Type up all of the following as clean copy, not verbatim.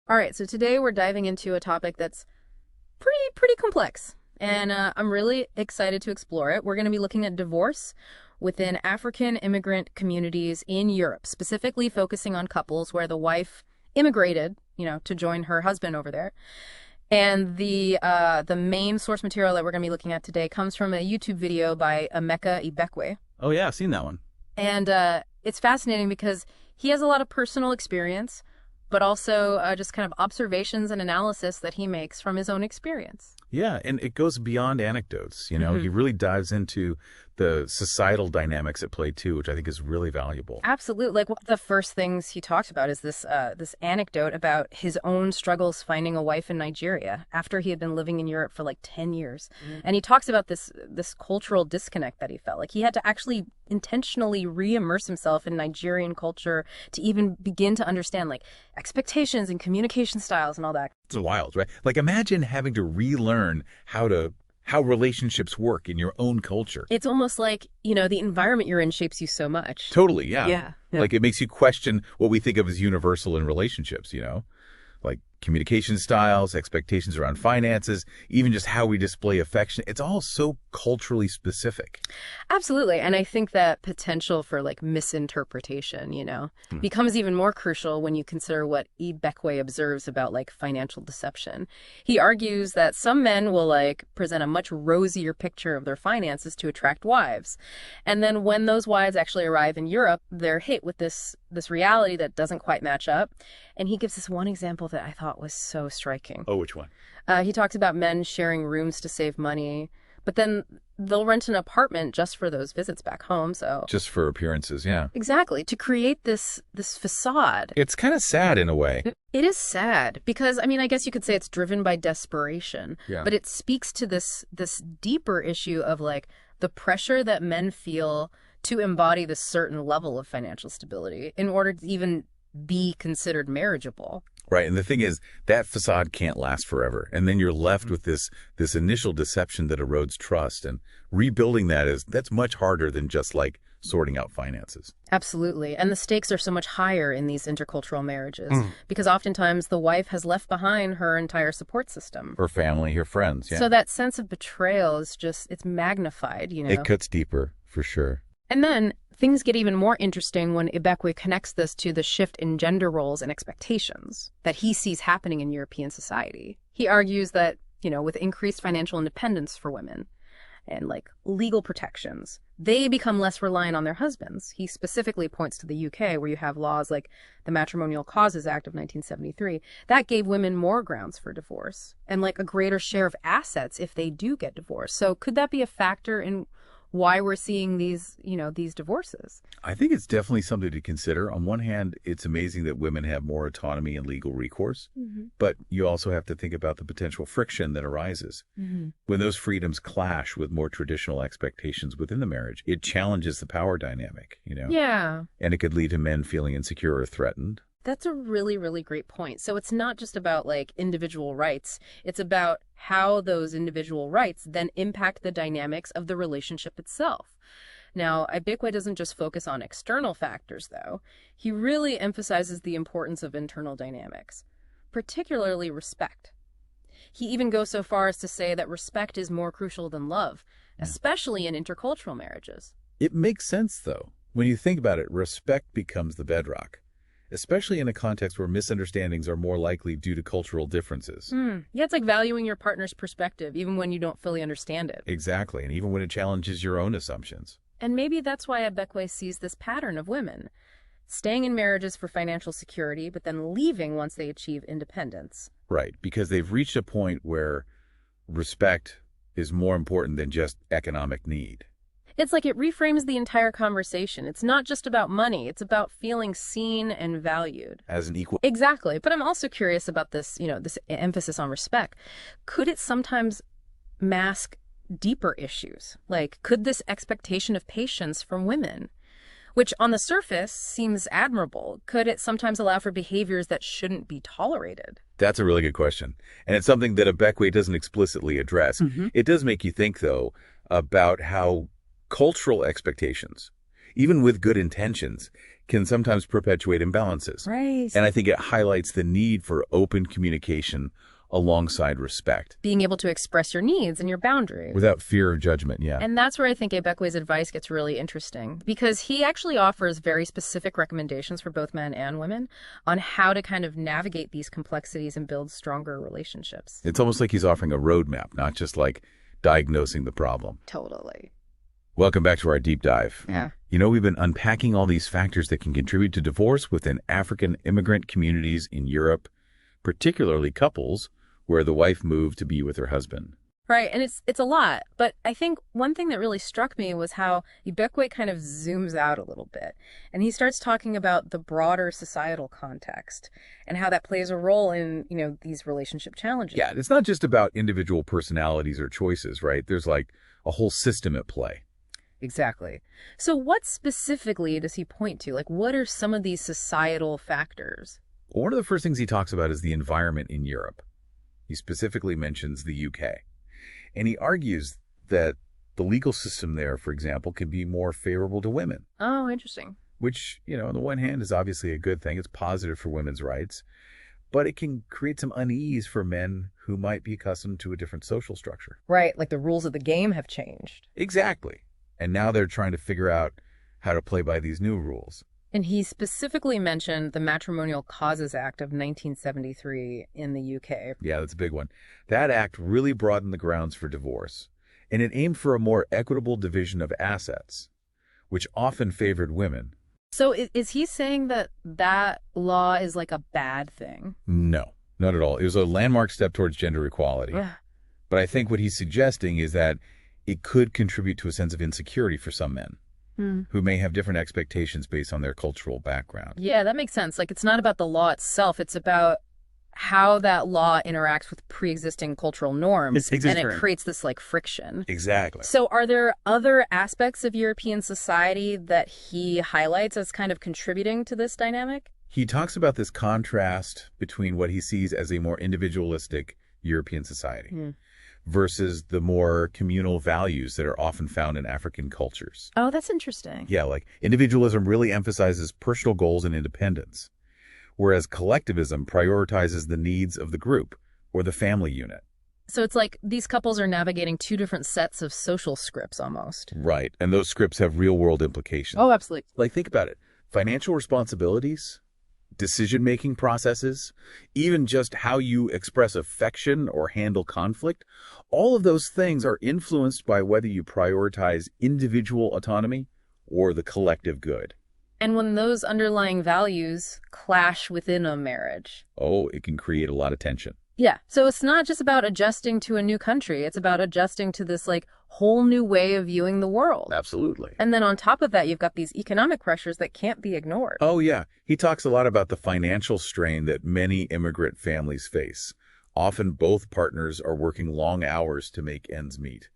All right, so today we're diving into a topic that's pretty complex, and I'm really excited to explore it. We're going to be looking at divorce within African immigrant communities in Europe, specifically focusing on couples where the wife immigrated, to join her husband over there. And the main source material that we're going to be looking at today comes from a YouTube video by Emeka Ibekwe. Oh, yeah, I've seen that one. And it's fascinating because he has a lot of personal experience, but also just kind of observations and analysis that he makes from his own experience. Yeah, and it goes beyond anecdotes. He really dives into the societal dynamics at play, too, which I think is really valuable. Absolutely. Like, one of the first things he talked about is this anecdote about his own struggles finding a wife in Nigeria after he had been living in Europe for like 10 years. And he talks about this cultural disconnect that he felt. Like, he had to actually intentionally re-immerse himself in Nigerian culture to even begin to understand, like, expectations and communication styles and all that. It's wild, right? Like, imagine having to relearn how relationships work in your own culture. It's almost like, the environment you're in shapes you so much. Totally, yeah. Yeah. Like, it makes you question what we think of as universal in relationships, like communication styles, expectations around finances, even just how we display affection. It's all so culturally specific. Absolutely. And I think that potential for like misinterpretation, becomes even more crucial when you consider what Ibekwe observes about like financial deception. He argues that some men will like present a much rosier picture of their finances to attract wives. And then when those wives actually arrive in Europe, they're hit with this reality that doesn't quite match up. And he gives this one example that I thought was so striking. Oh, which one? He talks about men sharing rooms to save money, but then they'll rent an apartment just for those visits back home. So just for appearances, yeah. Exactly, to create this facade. It's kind of sad in a way. It is sad because, I guess you could say it's driven by desperation, but it speaks to this deeper issue of like the pressure that men feel to embody this certain level of financial stability in order to even be considered marriageable. Right. And the thing is, that facade can't last forever. And then you're left with this initial deception that erodes trust. And rebuilding that's much harder than just like sorting out finances. Absolutely. And the stakes are so much higher in these intercultural marriages because oftentimes the wife has left behind her entire support system. Her family, her friends. Yeah. So that sense of betrayal is it's magnified, It cuts deeper, for sure. And then things get even more interesting when Ibekwe connects this to the shift in gender roles and expectations that he sees happening in European society. He argues that, with increased financial independence for women and like legal protections, they become less reliant on their husbands. He specifically points to the UK, where you have laws like the Matrimonial Causes Act of 1973 that gave women more grounds for divorce and like a greater share of assets if they do get divorced. So could that be a factor in why we're seeing these divorces? I think it's definitely something to consider. On one hand, it's amazing that women have more autonomy and legal recourse, but you also have to think about the potential friction that arises. When those freedoms clash with more traditional expectations within the marriage, it challenges the power dynamic, Yeah. And it could lead to men feeling insecure or threatened. That's a really, really great point. So it's not just about like individual rights. It's about how those individual rights then impact the dynamics of the relationship itself. Now, Ibekwe doesn't just focus on external factors, though. He really emphasizes the importance of internal dynamics, particularly respect. He even goes so far as to say that respect is more crucial than love, especially in intercultural marriages. It makes sense, though. When you think about it, respect becomes the bedrock, especially in a context where misunderstandings are more likely due to cultural differences. Yeah, it's like valuing your partner's perspective, even when you don't fully understand it. Exactly, and even when it challenges your own assumptions. And maybe that's why Ibekwe sees this pattern of women staying in marriages for financial security, but then leaving once they achieve independence. Right, because they've reached a point where respect is more important than just economic need. It's like it reframes the entire conversation. It's not just about money. It's about feeling seen and valued. As an equal. Exactly. But I'm also curious about this, this emphasis on respect. Could it sometimes mask deeper issues? Like, could this expectation of patience from women, which on the surface seems admirable, could it sometimes allow for behaviors that shouldn't be tolerated? That's a really good question. And it's something that Ibekwe doesn't explicitly address. It does make you think, though, about how cultural expectations, even with good intentions, can sometimes perpetuate imbalances. Right. And I think it highlights the need for open communication alongside respect. Being able to express your needs and your boundaries. Without fear of judgment, yeah. And that's where I think Ibekwe's advice gets really interesting, because he actually offers very specific recommendations for both men and women on how to kind of navigate these complexities and build stronger relationships. It's almost like he's offering a roadmap, not just like diagnosing the problem. Totally. Welcome back to our deep dive. Yeah. You know, we've been unpacking all these factors that can contribute to divorce within African immigrant communities in Europe, particularly couples where the wife moved to be with her husband. Right, and it's a lot. But I think one thing that really struck me was how Ibekwe kind of zooms out a little bit. And he starts talking about the broader societal context and how that plays a role in, these relationship challenges. Yeah, it's not just about individual personalities or choices, right? There's like a whole system at play. Exactly. So what specifically does he point to? Like, what are some of these societal factors? Well, one of the first things he talks about is the environment in Europe. He specifically mentions the UK. And he argues that the legal system there, for example, can be more favorable to women. Oh, interesting. Which, on the one hand is obviously a good thing. It's positive for women's rights. But it can create some unease for men who might be accustomed to a different social structure. Right, like the rules of the game have changed. Exactly. And now they're trying to figure out how to play by these new rules. And he specifically mentioned the Matrimonial Causes Act of 1973 in the UK. Yeah, that's a big one. That act really broadened the grounds for divorce, and it aimed for a more equitable division of assets, which often favored women. So is he saying that that law is like a bad thing? No, not at all. It was a landmark step towards gender equality. But I think what he's suggesting is that it could contribute to a sense of insecurity for some men. Who may have different expectations based on their cultural background. Yeah, that makes sense. Like, it's not about the law itself. It's about how that law interacts with pre-existing cultural norms. And it creates this, friction. Exactly. So are there other aspects of European society that he highlights as kind of contributing to this dynamic? He talks about this contrast between what he sees as a more individualistic European society versus the more communal values that are often found in African cultures. Oh, that's interesting. Yeah, like individualism really emphasizes personal goals and independence, whereas collectivism prioritizes the needs of the group or the family unit. So it's like these couples are navigating two different sets of social scripts almost. Right, and those scripts have real-world implications. Oh, absolutely. Like, think about it. Financial responsibilities, decision-making processes, even just how you express affection or handle conflict, all of those things are influenced by whether you prioritize individual autonomy or the collective good. And when those underlying values clash within a marriage. Oh, it can create a lot of tension. Yeah. So it's not just about adjusting to a new country. It's about adjusting to this whole new way of viewing the world. Absolutely. And then on top of that, you've got these economic pressures that can't be ignored. Oh, yeah. He talks a lot about the financial strain that many immigrant families face. Often both partners are working long hours to make ends meet,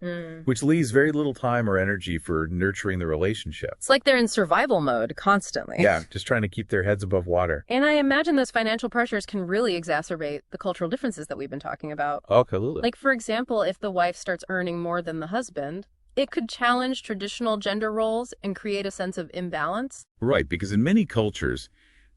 which leaves very little time or energy for nurturing the relationship. It's like they're in survival mode constantly. Yeah, just trying to keep their heads above water. And I imagine those financial pressures can really exacerbate the cultural differences that we've been talking about. Oh, absolutely. Like, for example, if the wife starts earning more than the husband, it could challenge traditional gender roles and create a sense of imbalance. Right, because in many cultures,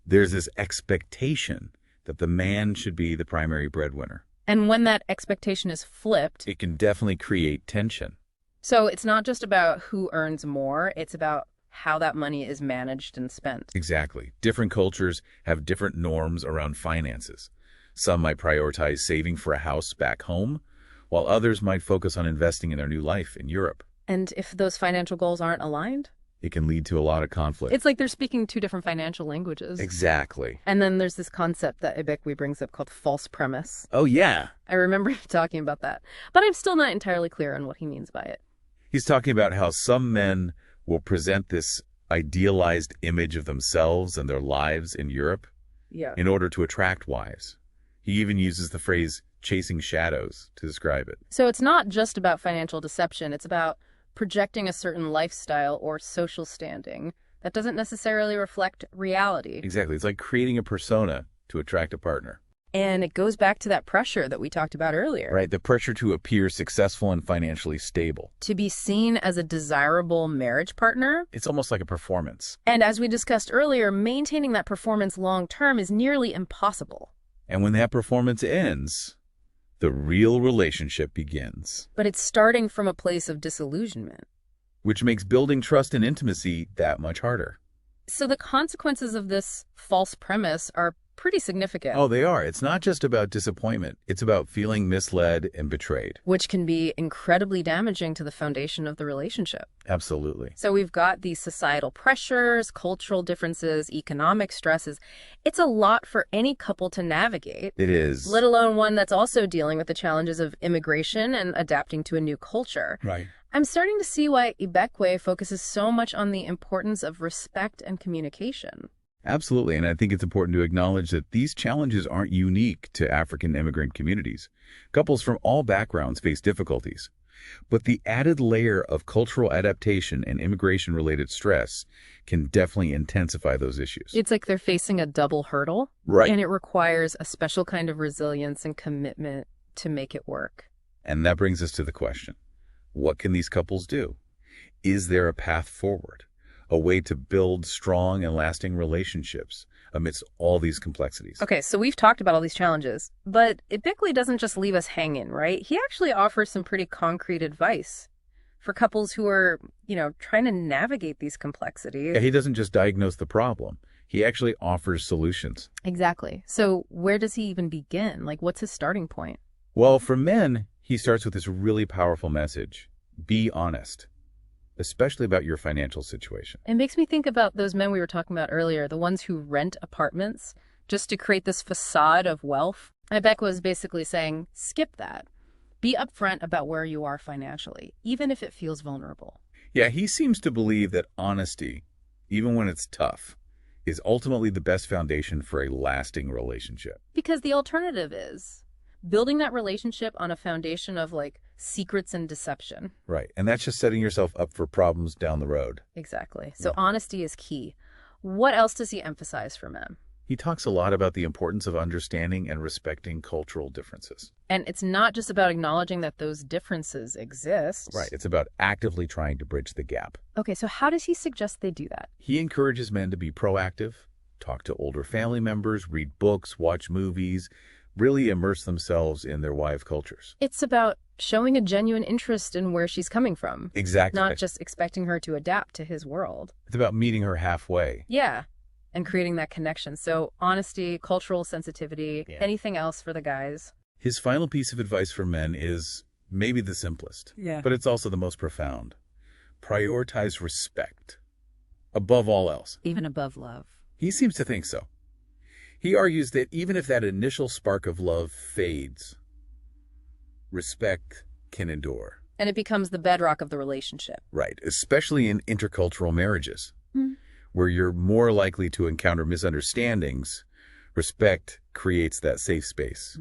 there's this expectation that the man should be the primary breadwinner. And when that expectation is flipped, it can definitely create tension. So it's not just about who earns more, it's about how that money is managed and spent. Exactly. Different cultures have different norms around finances. Some might prioritize saving for a house back home, while others might focus on investing in their new life in Europe. And if those financial goals aren't aligned? It can lead to a lot of conflict. It's like they're speaking two different financial languages. Exactly. And then there's this concept that Ibekwe brings up called false premise. Oh, yeah. I remember him talking about that. But I'm still not entirely clear on what he means by it. He's talking about how some men will present this idealized image of themselves and their lives in Europe in order to attract wives. He even uses the phrase chasing shadows to describe it. So it's not just about financial deception. It's about projecting a certain lifestyle or social standing that doesn't necessarily reflect reality. Exactly. It's like creating a persona to attract a partner. And it goes back to that pressure that we talked about earlier. Right, the pressure to appear successful and financially stable. To be seen as a desirable marriage partner. It's almost like a performance. And as we discussed earlier, maintaining that performance long term is nearly impossible. And when that performance ends, the real relationship begins. But it's starting from a place of disillusionment. Which makes building trust and intimacy that much harder. So the consequences of this false premise are pretty significant. Oh, they are. It's not just about disappointment. It's about feeling misled and betrayed. Which can be incredibly damaging to the foundation of the relationship. Absolutely. So we've got these societal pressures, cultural differences, economic stresses. It's a lot for any couple to navigate. It is. Let alone one that's also dealing with the challenges of immigration and adapting to a new culture. Right. I'm starting to see why Ibekwe focuses so much on the importance of respect and communication. Absolutely, and I think it's important to acknowledge that these challenges aren't unique to African immigrant communities. Couples from all backgrounds face difficulties. But the added layer of cultural adaptation and immigration-related stress can definitely intensify those issues. It's like they're facing a double hurdle. Right. And it requires a special kind of resilience and commitment to make it work. And that brings us to the question, what can these couples do? Is there a path forward? A way to build strong and lasting relationships amidst all these complexities? Okay, so we've talked about all these challenges, but Ibekwe doesn't just leave us hanging, right? He actually offers some pretty concrete advice for couples who are, trying to navigate these complexities. Yeah, he doesn't just diagnose the problem. He actually offers solutions. Exactly. So where does he even begin? Like, what's his starting point? Well, for men, he starts with this really powerful message. Be honest, especially about your financial situation. It makes me think about those men we were talking about earlier, the ones who rent apartments just to create this facade of wealth. Ibekwe was basically saying, skip that. Be upfront about where you are financially, even if it feels vulnerable. Yeah, he seems to believe that honesty, even when it's tough, is ultimately the best foundation for a lasting relationship. Because the alternative is building that relationship on a foundation of secrets and deception. Right. And that's just setting yourself up for problems down the road. Exactly. So honesty is key. What else does he emphasize for men? He talks a lot about the importance of understanding and respecting cultural differences. And it's not just about acknowledging that those differences exist. Right. It's about actively trying to bridge the gap. Okay, so how does he suggest they do that? He encourages men to be proactive, talk to older family members, read books, watch movies, really immerse themselves in their wife cultures. It's about showing a genuine interest in where she's coming from. Exactly. Not just expecting her to adapt to his world. It's about meeting her halfway. Yeah, and creating that connection. So honesty, cultural sensitivity, anything else for the guys. His final piece of advice for men is maybe the simplest, but it's also the most profound. Prioritize respect above all else. Even above love. He seems to think so. He argues that even if that initial spark of love fades, respect can endure. And it becomes the bedrock of the relationship. Right, especially in intercultural marriages, where you're more likely to encounter misunderstandings. Respect creates that safe space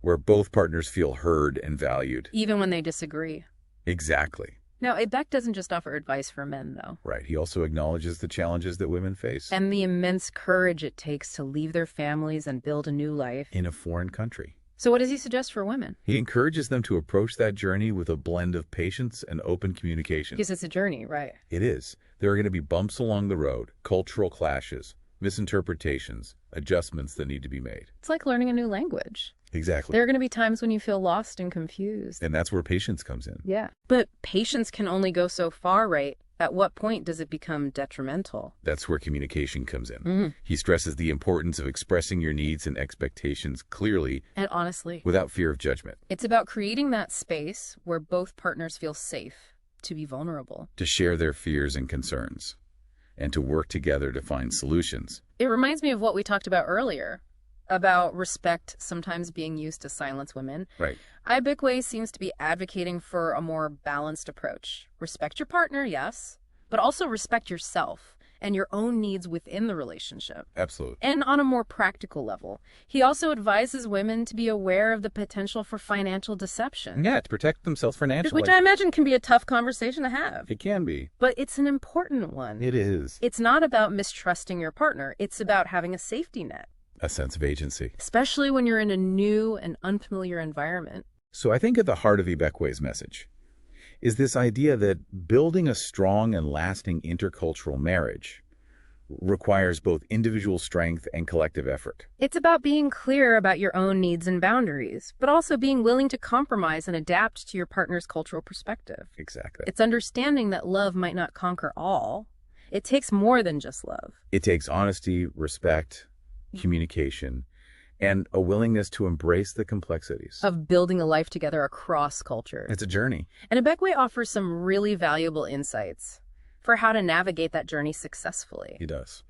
where both partners feel heard and valued. Even when they disagree. Exactly. Now, Ibekwe doesn't just offer advice for men, though. Right. He also acknowledges the challenges that women face. And the immense courage it takes to leave their families and build a new life. In a foreign country. So what does he suggest for women? He encourages them to approach that journey with a blend of patience and open communication. Because it's a journey, right? It is. There are going to be bumps along the road, cultural clashes, misinterpretations, adjustments that need to be made. It's like learning a new language. Exactly. There are going to be times when you feel lost and confused. And that's where patience comes in. Yeah. But patience can only go so far, right? At what point does it become detrimental? That's where communication comes in. He stresses the importance of expressing your needs and expectations clearly and honestly, without fear of judgment. It's about creating that space where both partners feel safe to be vulnerable, to share their fears and concerns, and to work together to find solutions. It reminds me of what we talked about earlier, about respect sometimes being used to silence women. Right. Ibekwe seems to be advocating for a more balanced approach. Respect your partner, yes, but also respect yourself and your own needs within the relationship. Absolutely. And on a more practical level, he also advises women to be aware of the potential for financial deception. Yeah, to protect themselves financially. Which I imagine can be a tough conversation to have. It can be. But it's an important one. It is. It's not about mistrusting your partner. It's about having a safety net. A sense of agency. especially when you're in a new and unfamiliar environment. So I think at the heart of Ibekwe's message is this idea that building a strong and lasting intercultural marriage requires both individual strength and collective effort. It's about being clear about your own needs and boundaries, but also being willing to compromise and adapt to your partner's cultural perspective. Exactly. It's understanding that love might not conquer all. It takes more than just love. It takes honesty, respect, communication, and a willingness to embrace the complexities Of building a life together across cultures. It's a journey. And Ibekwe offers some really valuable insights for how to navigate that journey successfully. He does.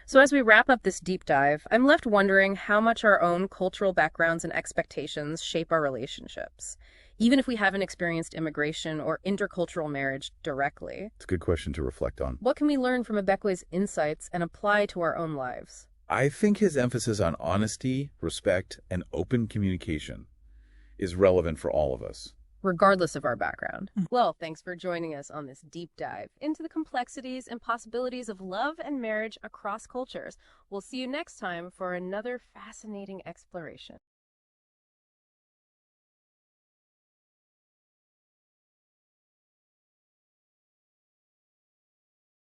So as we wrap up this deep dive, I'm left wondering how much our own cultural backgrounds and expectations shape our relationships, even if we haven't experienced immigration or intercultural marriage directly. It's a good question to reflect on. What can we learn from Ibekwe's insights and apply to our own lives? I think his emphasis on honesty, respect, and open communication is relevant for all of us. Regardless of our background. Well, thanks for joining us on this deep dive into the complexities and possibilities of love and marriage across cultures. We'll see you next time for another fascinating exploration.